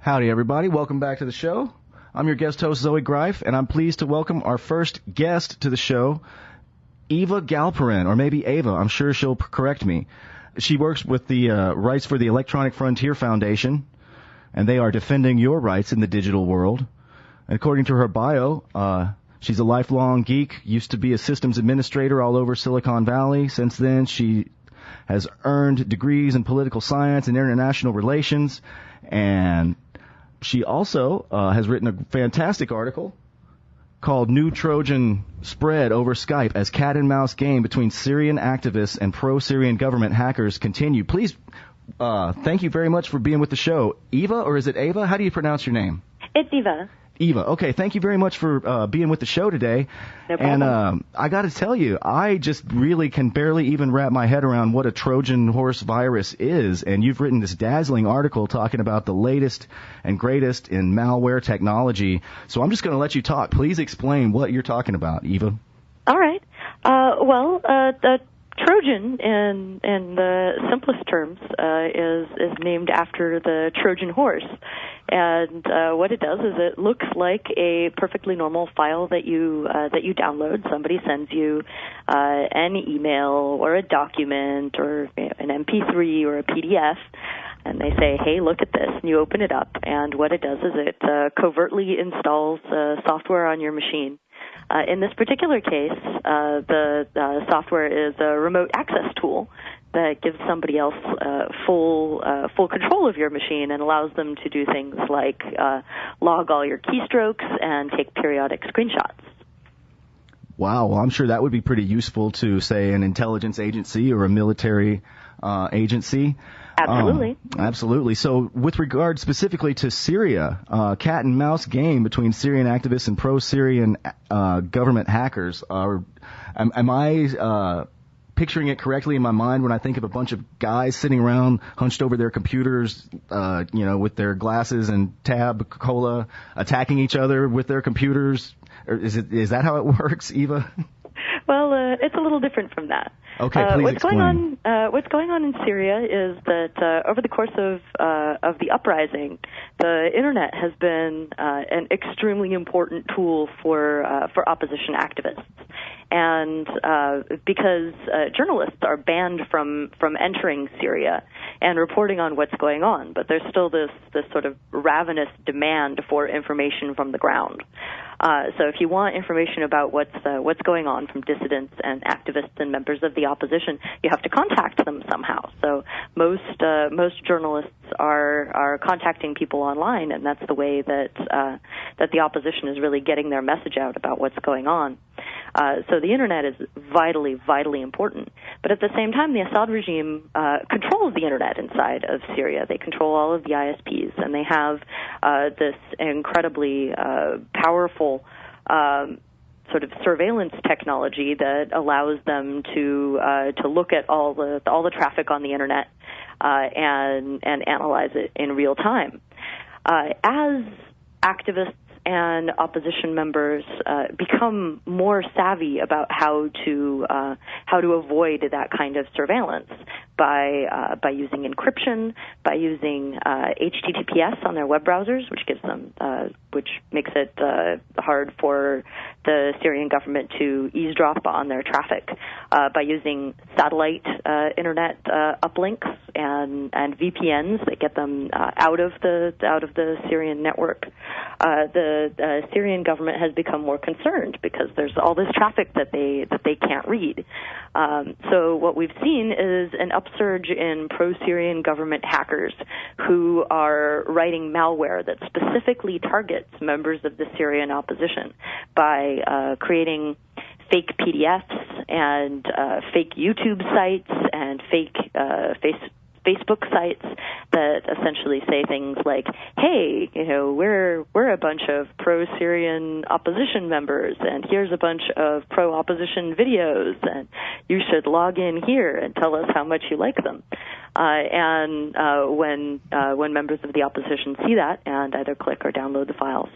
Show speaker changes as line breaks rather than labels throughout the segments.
Howdy, everybody. Welcome back to the show. I'm your guest host, Zoe Greif, and I'm pleased to welcome our first guest to the show, Eva Galperin, or maybe Ava. I'm sure she'll correct me. She works with the Rights for the Electronic Frontier Foundation, and they are defending your rights in the digital world. And according to her bio, she's a lifelong geek, used to be a systems administrator all over Silicon Valley. Since then, she has earned degrees in political science and international relations, and she also has written a fantastic article called New Trojan Spread Over Skype as Cat and Mouse Game Between Syrian Activists and Pro-Syrian Government Hackers Continue. Please, thank you very much for being with the show. Eva, or is it Ava? How do you pronounce your name?
It's Eva.
Eva. Okay, thank you very much for being with the show today.
No problem.
And I got to tell you, I just really can barely even wrap my head around what a Trojan horse virus is. And you've written this dazzling article talking about the latest and greatest in malware technology. So I'm just going to let you talk. Please explain what you're talking about, Eva.
All right. The Trojan, in the simplest terms, is named after the Trojan horse. And what it does is it looks like a perfectly normal file that you download. Somebody sends you an email or a document or an MP3 or a PDF, and they say, "Hey, look at this," and you open it up. And what it does is it covertly installs software on your machine. In this particular case, the software is a remote access tool that gives somebody else full control of your machine and allows them to do things like log all your keystrokes and take periodic screenshots.
Wow, well, I'm sure that would be pretty useful to, say, an intelligence agency or a military agency.
Absolutely.
Absolutely. So with regard specifically to Syria, cat and mouse game between Syrian activists and pro-Syrian government hackers, am I picturing it correctly in my mind when I think of a bunch of guys sitting around hunched over their computers, with their glasses and tab cola, attacking each other with their computers? Or is that how it works, Eva?
Well, it's a little different from that.
Okay, please explain.
What's going on in Syria is that over the course of the uprising, the internet has been an extremely important tool for opposition activists, and because journalists are banned from entering Syria and reporting on what's going on, but there's still this sort of ravenous demand for information from the ground. So if you want information about what's going on from dissidents and activists and members of the opposition, you have to contact them somehow. So most journalists are contacting people online, and that's the way that the opposition is really getting their message out about what's going on. So the internet is vitally, vitally important. But at the same time, the Assad regime controls the internet inside of Syria. They control all of the ISPs, and they have this incredibly powerful sort of surveillance technology that allows them to look at all the traffic on the internet and analyze it in real time. As activists and opposition members become more savvy about how to avoid that kind of surveillance by using encryption, by using HTTPS on their web browsers, which makes it hard for the Syrian government to eavesdrop on their traffic, by using satellite internet uplinks and VPNs that get them out of the Syrian network. The Syrian government has become more concerned because there's all this traffic that they can't read. So what we've seen is an upsurge in pro-Syrian government hackers who are writing malware that specifically targets members of the Syrian opposition by creating fake PDFs and fake YouTube sites and fake Facebook sites that essentially say things like, "Hey, we're a bunch of pro-Syrian opposition members, and here's a bunch of pro-opposition videos, and you should log in here and tell us how much you like them." When members of the opposition see that and either click or download the files,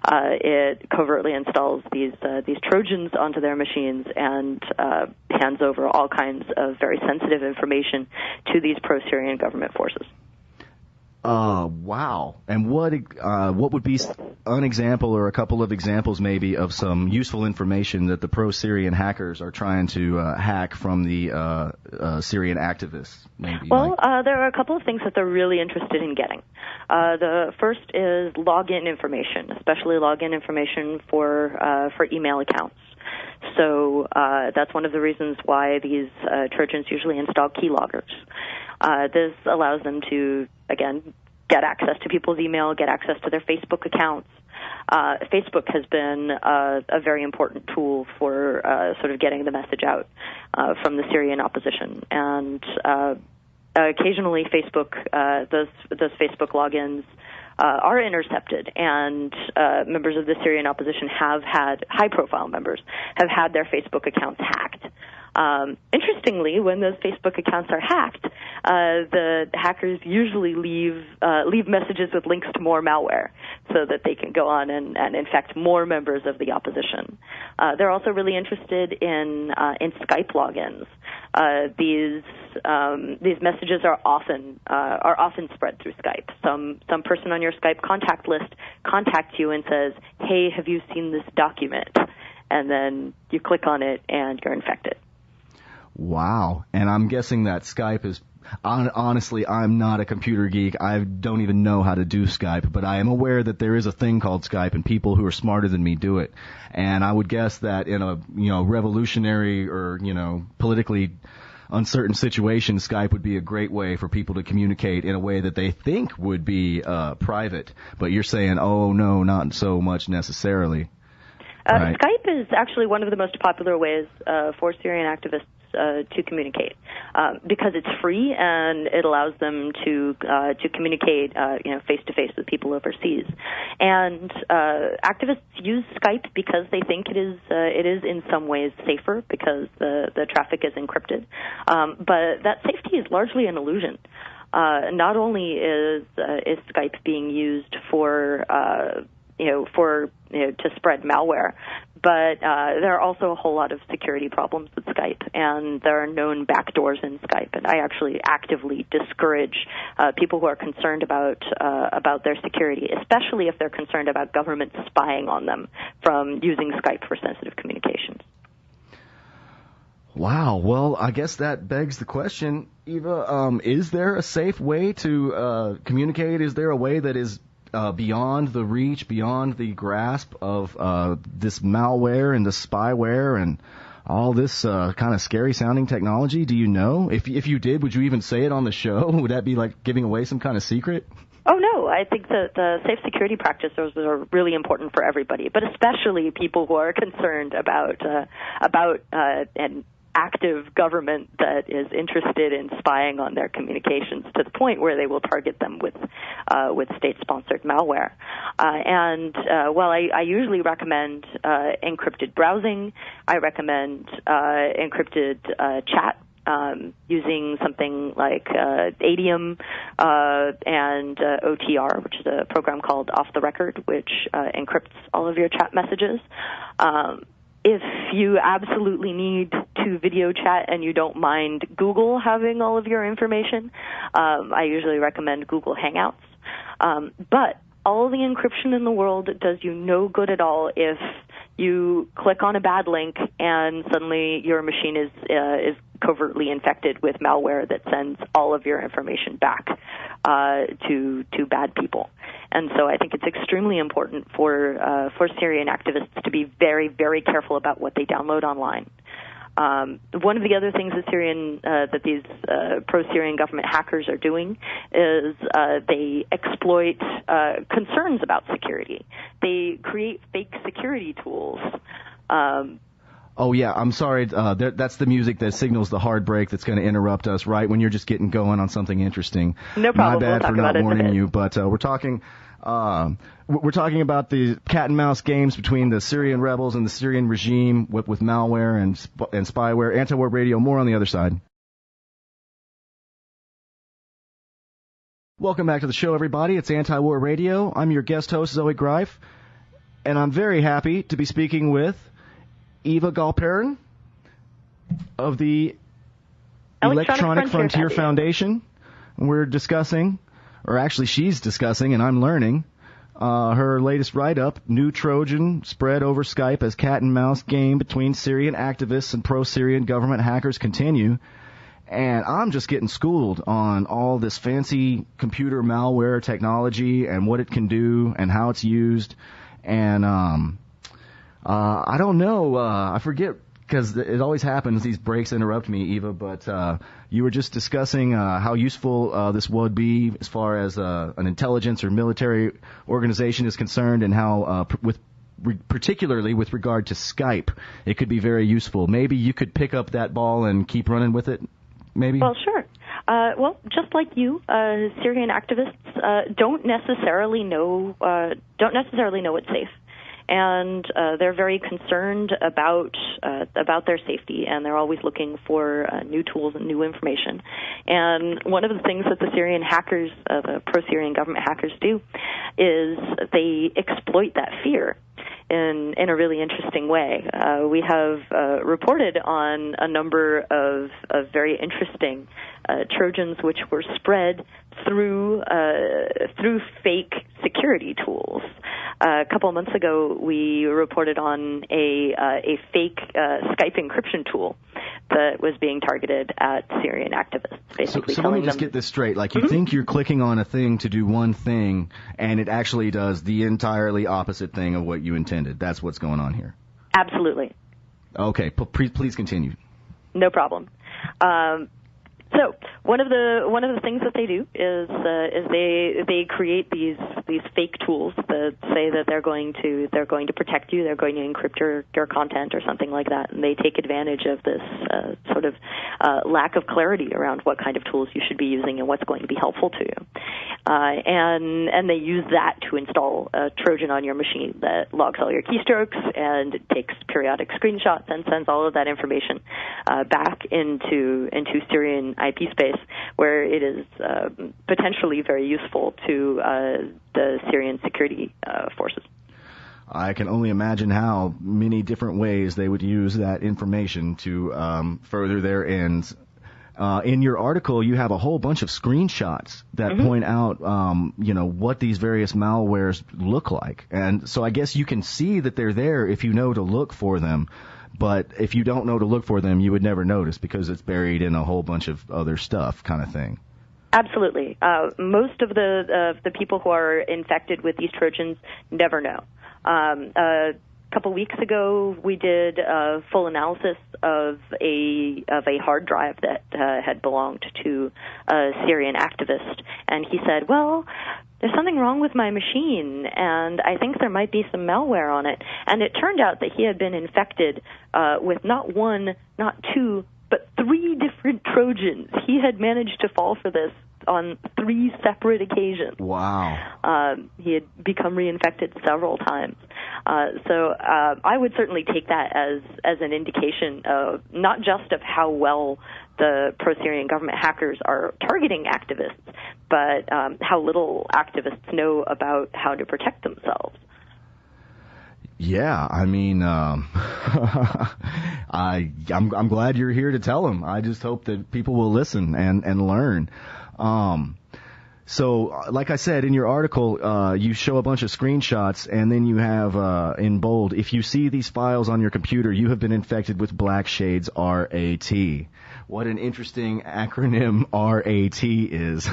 it covertly installs these Trojans onto their machines and hands over all kinds of very sensitive information to these pro-Syrian government forces.
Wow. And what would be an example or a couple of examples maybe of some useful information that the pro-Syrian hackers are trying to hack from the Syrian activists? Maybe.
Well, there are a couple of things that they're really interested in getting. The first is login information, especially login information for email accounts. So that's one of the reasons why these Trojans usually install keyloggers. This allows them to, again, get access to people's email, get access to their Facebook accounts. Facebook has been a very important tool for sort of getting the message out from the Syrian opposition. And occasionally Facebook, those Facebook logins are intercepted, and members of the Syrian opposition high-profile members have had their Facebook accounts hacked. Interestingly, when those Facebook accounts are hacked, the hackers usually leave messages with links to more malware so that they can go on and infect more members of the opposition. They're also really interested in Skype logins. These messages are often spread through Skype. Some person on your Skype contact list contacts you and says, "Hey, have you seen this document?" And then you click on it and you're infected.
Wow. And I'm guessing that Skype is, honestly, I'm not a computer geek. I don't even know how to do Skype, but I am aware that there is a thing called Skype and people who are smarter than me do it. And I would guess that in a, revolutionary or, politically uncertain situation, Skype would be a great way for people to communicate in a way that they think would be private. But you're saying, oh, no, not so much necessarily. Right.
Skype is actually one of the most popular ways for Syrian activists to communicate because it's free and it allows them to communicate face to face with people overseas. And activists use Skype because they think it is in some ways safer because the traffic is encrypted. But that safety is largely an illusion. Not only is Skype being used to spread malware, but there are also a whole lot of security problems with Skype, and there are known backdoors in Skype. And I actually actively discourage people who are concerned about their security, especially if they're concerned about government spying on them, from using Skype for sensitive communications.
Wow. Well, I guess that begs the question, Eva, is there a safe way to communicate? Is there a way that is beyond the reach, beyond the grasp of this malware and the spyware and all this kind of scary-sounding technology? Do you know? If you did, would you even say it on the show? Would that be like giving away some kind of secret?
Oh, no. I think that the safe security practices are really important for everybody, but especially people who are concerned about an active government that is interested in spying on their communications to the point where they will target them with state-sponsored malware. While I usually recommend encrypted browsing, I recommend encrypted chat using something like Adium and OTR, which is a program called Off the Record, which encrypts all of your chat messages. If you absolutely need to video chat and you don't mind Google having all of your information, I usually recommend Google Hangouts. But all the encryption in the world does you no good at all if you click on a bad link and suddenly your machine is covertly infected with malware that sends all of your information back to bad people. And so I think it's extremely important for Syrian activists to be very, very careful about what they download online. One of the other things that these pro-Syrian government hackers are doing is they exploit concerns about security. They create fake security tools.
Oh, yeah, I'm sorry. That's the music that signals the hard break that's going to interrupt us right when you're just getting going on something interesting.
No problem.
My bad
we'll
for not warning you, but we're talking about the cat and mouse games between the Syrian rebels and the Syrian regime with malware and spyware. Anti-War Radio, more on the other side. Welcome back to the show, everybody. It's Anti-War Radio. I'm your guest host, Zoe Greif, and I'm very happy to be speaking with Eva Galperin of the Electronic Frontier Foundation. We're discussing or actually she's discussing, and I'm learning, her latest write-up, New Trojan Spread Over Skype as Cat and Mouse Game Between Syrian Activists and Pro-Syrian Government Hackers Continue. And I'm just getting schooled on all this fancy computer malware technology and what it can do and how it's used. And I don't know, I forget, because it always happens, these breaks interrupt me, Eva, but you were just discussing how useful this would be as far as an intelligence or military organization is concerned, and how, particularly with regard to Skype, it could be very useful. Maybe you could pick up that ball and keep running with it, maybe?
Well, sure. Well, just like you, Syrian activists don't necessarily know what's safe. And they're very concerned about their safety, and they're always looking for new tools and new information. And one of the things that the Syrian hackers, the pro-Syrian government hackers, do is they exploit that fear in a really interesting way. We have reported on a number of very interesting Trojans which were spread through fake security tools. A couple of months ago, we reported on a fake Skype encryption tool that was being targeted at Syrian activists. Basically,
so let me just get this straight. Like, you think you're clicking on a thing to do one thing, and it actually does the entirely opposite thing of what you intended. That's what's going on here.
Absolutely.
Okay, please continue.
No problem. So one of the things that they do is they create these fake tools that say that they're going to protect you, they're going to encrypt your content or something like that, and they take advantage of this sort of lack of clarity around what kind of tools you should be using and what's going to be helpful to you, and they use that to install a Trojan on your machine that logs all your keystrokes and takes periodic screenshots and sends all of that information back into Syrian IP space, where it is potentially very useful to the Syrian security forces.
I can only imagine how many different ways they would use that information to further their ends. In your article, you have a whole bunch of screenshots that point out, what these various malwares look like. And so I guess you can see that they're there if you know to look for them. But if you don't know to look for them, you would never notice because it's buried in a whole bunch of other stuff, kind of thing.
Absolutely. Most of the people who are infected with these Trojans never know. A couple weeks ago, we did a full analysis of a hard drive that had belonged to a Syrian activist, and he said, "Well, there's something wrong with my machine, and I think there might be some malware on it." And it turned out that he had been infected with not one, not two, but 3 different Trojans. He had managed to fall for this on 3 separate occasions.
Wow.
He had become reinfected several times. So I would certainly take that as an indication of not just of how well the pro-Syrian government hackers are targeting activists, but how little activists know about how to protect themselves.
Yeah, I mean, I'm glad you're here to tell them. I just hope that people will listen and learn. So, like I said, in your article, you show a bunch of screenshots, and then you have, in bold, if you see these files on your computer, you have been infected with Black Shades RAT. What an interesting acronym RAT is.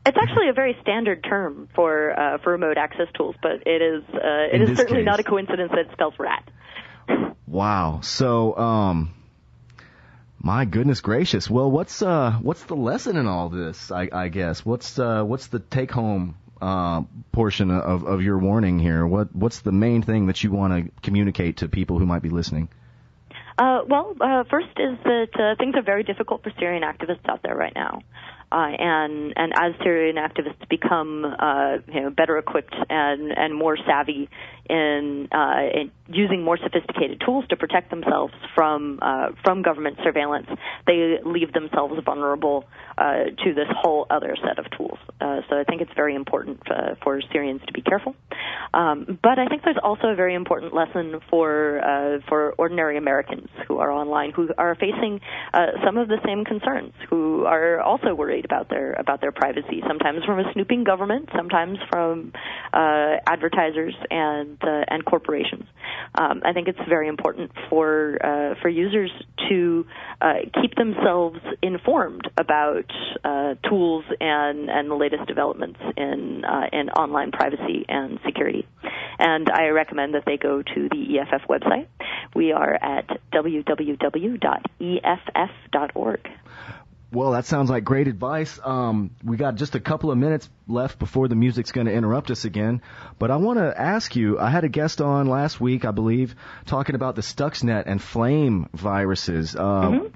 It's actually a very standard term for remote access tools, but it is certainly not a coincidence that it spells rat.
Wow. So, my goodness gracious. Well, what's the lesson in all this? I guess what's the take home portion of your warning here? What's the main thing that you want to communicate to people who might be listening?
First is that things are very difficult for Syrian activists out there right now. And as Syrian activists become better equipped and more savvy in using more sophisticated tools to protect themselves from government surveillance, they leave themselves vulnerable to this whole other set of tools. So I think it's very important for Syrians to be careful. But I think there's also a very important lesson for ordinary Americans who are online, who are facing some of the same concerns, who are also worried about their privacy, sometimes from a snooping government, sometimes from advertisers and corporations. I think it's very important for users to keep themselves informed about tools and the latest developments in online privacy and security. And I recommend that they go to the EFF website. We are at www.eff.org.
Well, that sounds like great advice. We got just a couple of minutes left before the music's going to interrupt us again. But I want to ask you, I had a guest on last week, I believe, talking about the Stuxnet and Flame viruses. How,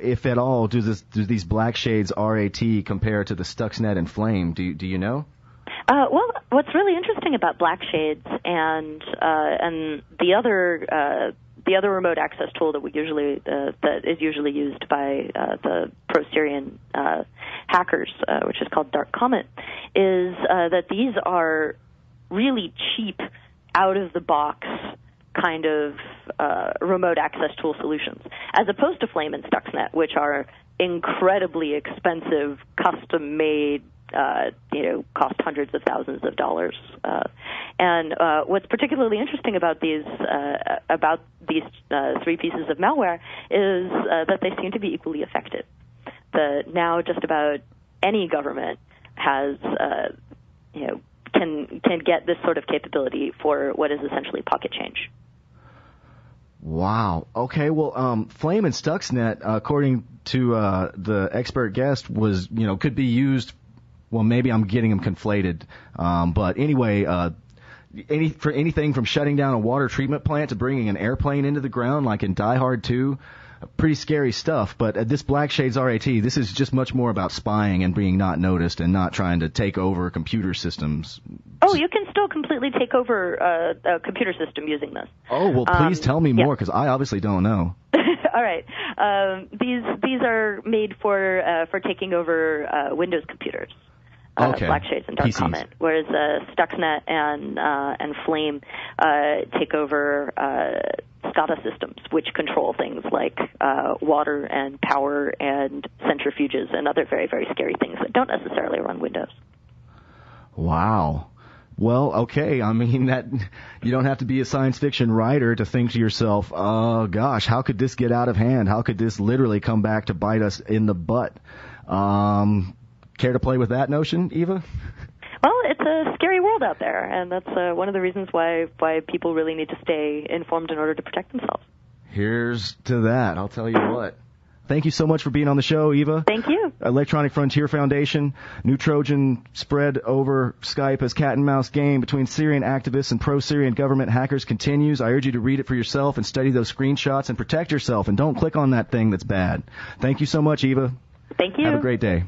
if at all, do these Blackshades RAT compare to the Stuxnet and Flame? Do you know?
Well, what's really interesting about Blackshades and the other remote access tool that that is usually used by the pro-Syrian hackers, which is called Dark Comet, is that these are really cheap, out-of-the-box kind of remote access tool solutions, as opposed to Flame and Stuxnet, which are incredibly expensive, custom-made, cost hundreds of thousands of dollars. And what's particularly interesting about these three pieces of malware is that they seem to be equally effective. Now just about any government has, can get this sort of capability for what is essentially pocket change.
Wow. Okay. Well, Flame and Stuxnet, according to the expert guest, could be used. Well, maybe I'm getting them conflated. But anyway, for anything from shutting down a water treatment plant to bringing an airplane into the ground, like in Die Hard 2, pretty scary stuff. But this Blackshades RAT, this is just much more about spying and being not noticed and not trying to take over computer systems.
Oh, you can still completely take over a computer system using this.
Oh, well, please tell me more, because I obviously don't know.
All right. These are made for taking over Windows computers.
Okay.
Blackshades and Dark
PCs.
Comet, whereas Stuxnet and Flame take over SCADA systems, which control things like water and power and centrifuges and other very, very scary things that don't necessarily run Windows.
Wow. Well, okay. I mean, that you don't have to be a science fiction writer to think to yourself, oh, gosh, how could this get out of hand? How could this literally come back to bite us in the butt? Care to play with that notion, Eva?
Well, it's a scary world out there, and that's one of the reasons why people really need to stay informed in order to protect themselves.
Here's to that. I'll tell you what. Thank you so much for being on the show, Eva.
Thank you.
Electronic Frontier Foundation. New Trojan spread over Skype as cat and mouse game between Syrian activists and pro-Syrian government hackers continues. I urge you to read it for yourself and study those screenshots and protect yourself, and don't click on that thing that's bad. Thank you so much, Eva.
Thank you.
Have a great day.